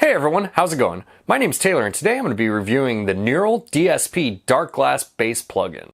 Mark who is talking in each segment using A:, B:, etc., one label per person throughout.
A: Hey everyone, how's it going? My name's Taylor and today I'm going to be reviewing the Neural DSP Darkglass bass plugin.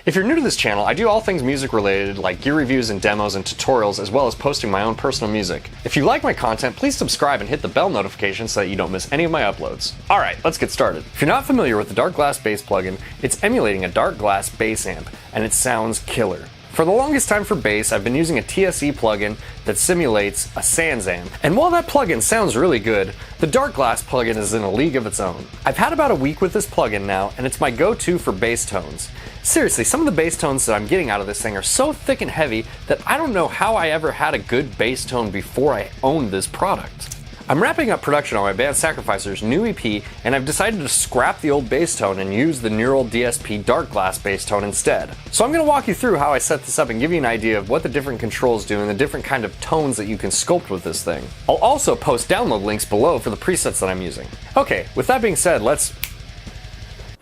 A: If you're new to this channel, I do all things music related like gear reviews and demos and tutorials, as well as posting my own personal music. If you like my content, please subscribe and hit the bell notification so that you don't miss any of my uploads. Alright, let's get started. If you're not familiar with the Darkglass bass plugin, it's emulating a Darkglass bass amp, and it sounds killer. For the longest time for bass, I've been using a TSE plugin that simulates a Sans amp, and while that plugin sounds really good, the Darkglass plugin is in a league of its own. I've had about a week with this plugin now, and it's my go-to for bass tones. Seriously, some of the bass tones that I'm getting out of this thing are so thick and heavy that I don't know how I ever had a good bass tone before I owned this product. I'm wrapping up production on my band Sacrificer's new EP, and I've decided to scrap the old bass tone and use the Neural DSP Darkglass bass tone instead. So I'm going to walk you through how I set this up and give you an idea of what the different controls do and the different kind of tones that you can sculpt with this thing. I'll also post download links below for the presets that I'm using. Okay, with that being said,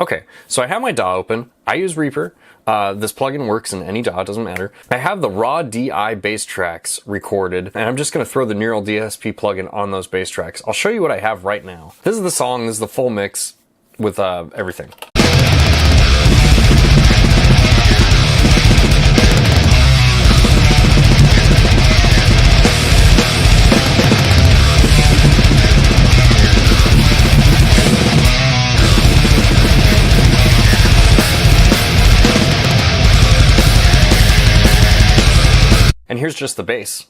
A: Okay, so I have my DAW open. I use Reaper. This plugin works in any DAW, it doesn't matter. I have the raw DI bass tracks recorded, and I'm just going to throw the Neural DSP plugin on those bass tracks. I'll show you what I have right now. This is the song, this is the full mix with everything. And here's just the bass.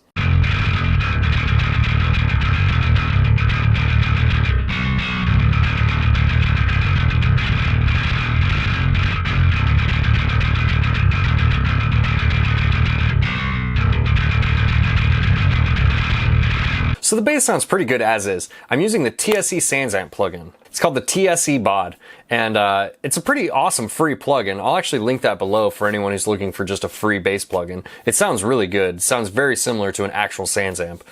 A: So the bass sounds pretty good as is. I'm using the TSE Sans amp plugin. It's called the TSE Bod, and it's a pretty awesome free plugin. I'll actually link that below for anyone who's looking for just a free bass plugin. It sounds really good. It sounds very similar to an actual Sans amp.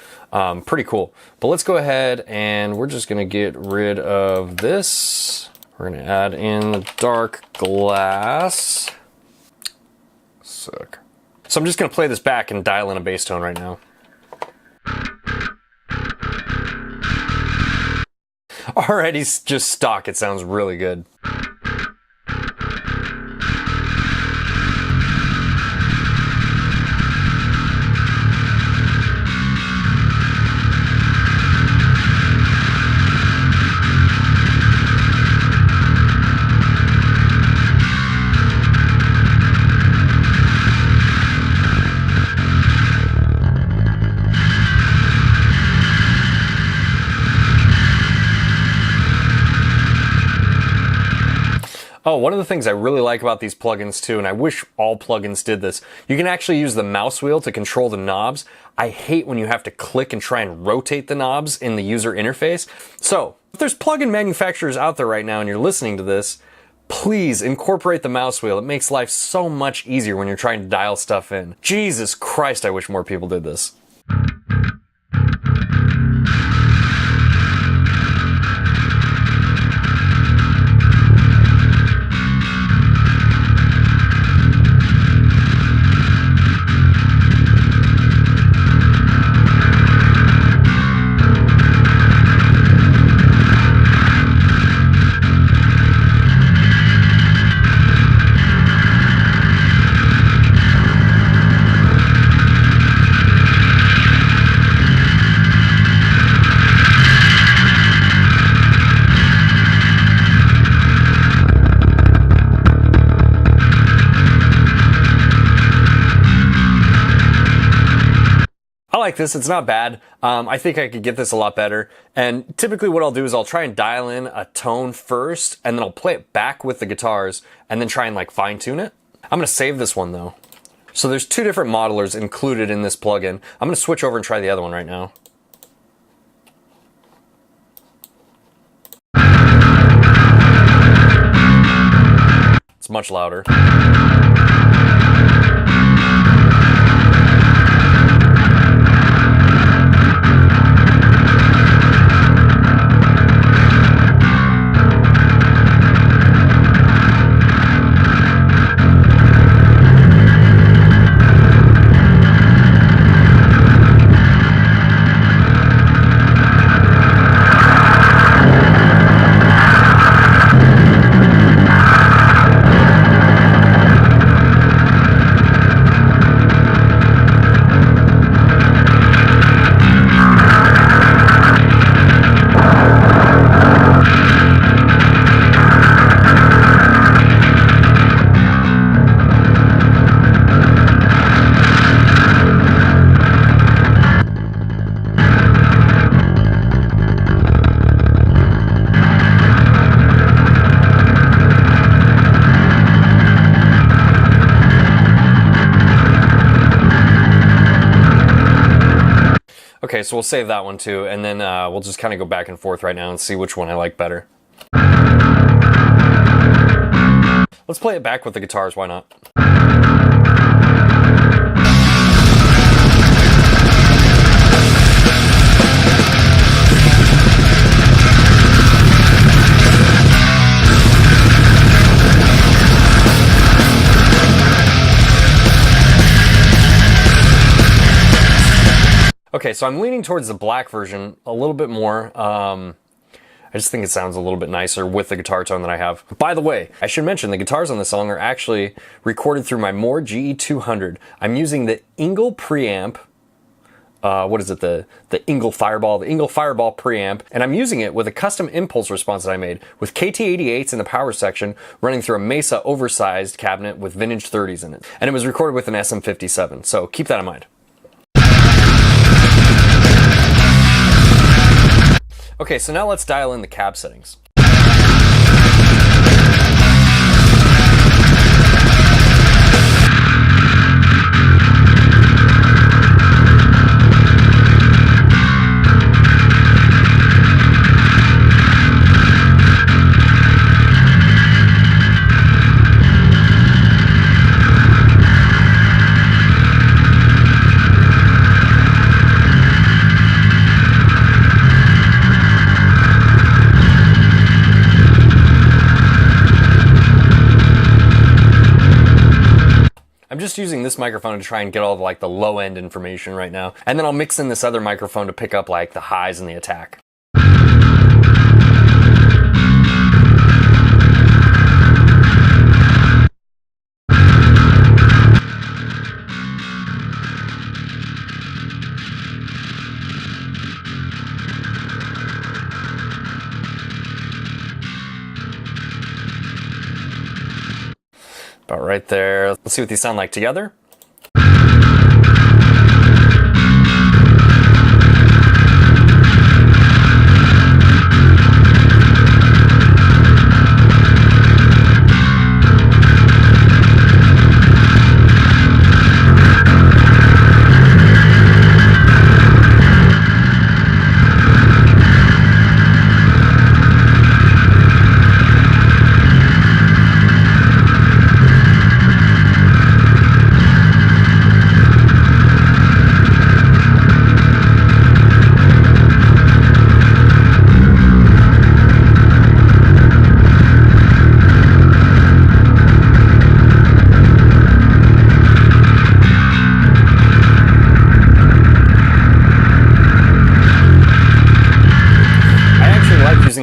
A: Pretty cool. But let's go ahead and we're just gonna get rid of this. We're gonna add in the Darkglass. Sick. So I'm just gonna play this back and dial in a bass tone right now. Already just stock, it sounds really good. Oh, one of the things I really like about these plugins too, and I wish all plugins did this, you can actually use the mouse wheel to control the knobs. I hate when you have to click and try and rotate the knobs in the user interface. So, if there's plugin manufacturers out there right now and you're listening to this, please incorporate the mouse wheel. It makes life so much easier when you're trying to dial stuff in. Jesus Christ, I wish more people did this. I like this, it's not bad. I think I could get this a lot better. And typically what I'll do is I'll try and dial in a tone first, and then I'll play it back with the guitars, and then try and like fine tune it. I'm gonna save this one though. So there's two different modelers included in this plugin. I'm gonna switch over and try the other one right now. It's much louder. Okay, so we'll save that one too, and then we'll just kind of go back and forth right now and see which one I like better. Let's play it back with the guitars, why not? Okay, so I'm leaning towards the black version a little bit more. I just think it sounds a little bit nicer with the guitar tone that I have. By the way, I should mention the guitars on this song are actually recorded through my Moore GE200. I'm using the Ingle preamp. What is it? The Ingle Fireball preamp, and I'm using it with a custom impulse response that I made with KT88s in the power section running through a Mesa oversized cabinet with vintage 30s in it. And it was recorded with an SM57, so keep that in mind. Okay, so now let's dial in the cab settings. I'm just using this microphone to try and get all the low end information right now. And then I'll mix in this other microphone to pick up like the highs and the attack. About right there. Let's see what these sound like together.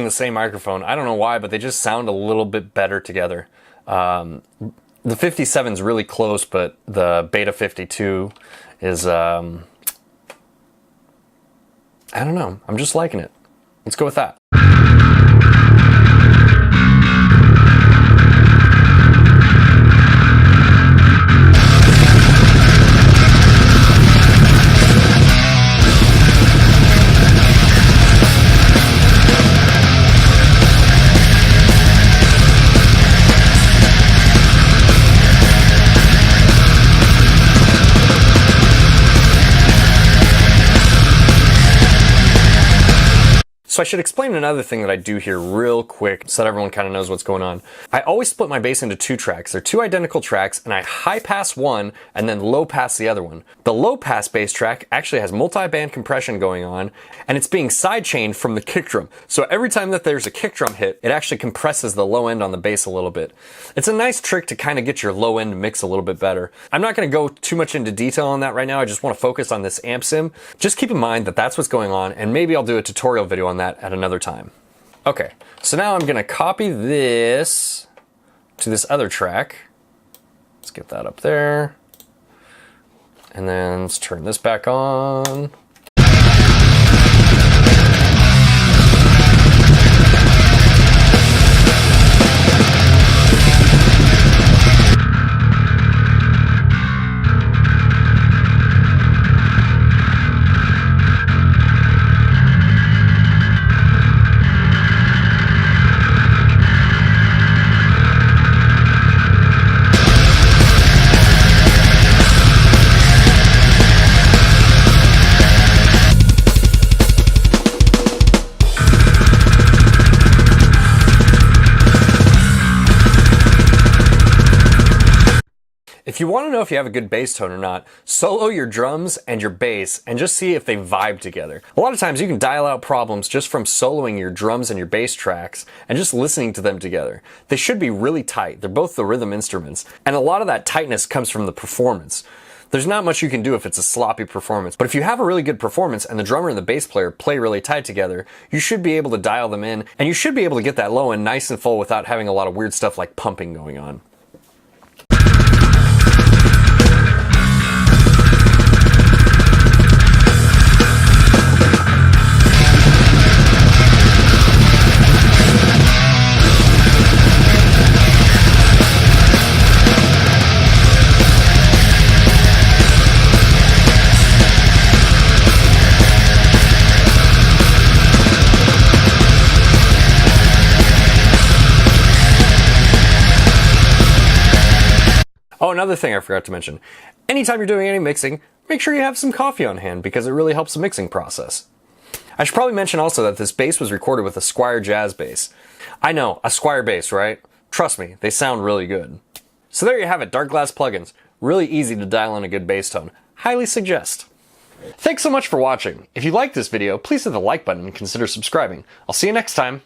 A: The same microphone. I don't know why, but they just sound a little bit better together. The 57 is really close, but the Beta 52 is, I don't know. I'm just liking it. Let's go with that. So I should explain another thing that I do here real quick so that everyone kind of knows what's going on. I always split my bass into two tracks. They're two identical tracks, and I high pass one and then low pass the other one. The low pass bass track actually has multi-band compression going on, and it's being sidechained from the kick drum. So every time that there's a kick drum hit, it actually compresses the low end on the bass a little bit. It's a nice trick to kind of get your low end mix a little bit better. I'm not going to go too much into detail on that right now. I just want to focus on this amp sim. Just keep in mind that that's what's going on, and maybe I'll do a tutorial video on that at another time. Okay, so now I'm gonna copy this to this other track. Let's get that up there. And then let's turn this back on. If you want to know if you have a good bass tone or not, solo your drums and your bass and just see if they vibe together. A lot of times you can dial out problems just from soloing your drums and your bass tracks and just listening to them together. They should be really tight. They're both the rhythm instruments, and a lot of that tightness comes from the performance. There's not much you can do if it's a sloppy performance, but if you have a really good performance and the drummer and the bass player play really tight together, you should be able to dial them in, and you should be able to get that low end nice and full without having a lot of weird stuff like pumping going on. Oh, another thing I forgot to mention. Anytime you're doing any mixing, make sure you have some coffee on hand because it really helps the mixing process. I should probably mention also that this bass was recorded with a Squier Jazz bass. I know, a Squier bass, right? Trust me, they sound really good. So there you have it, Darkglass plugins. Really easy to dial in a good bass tone. Highly suggest. Thanks so much for watching. If you liked this video, please hit the like button and consider subscribing. I'll see you next time.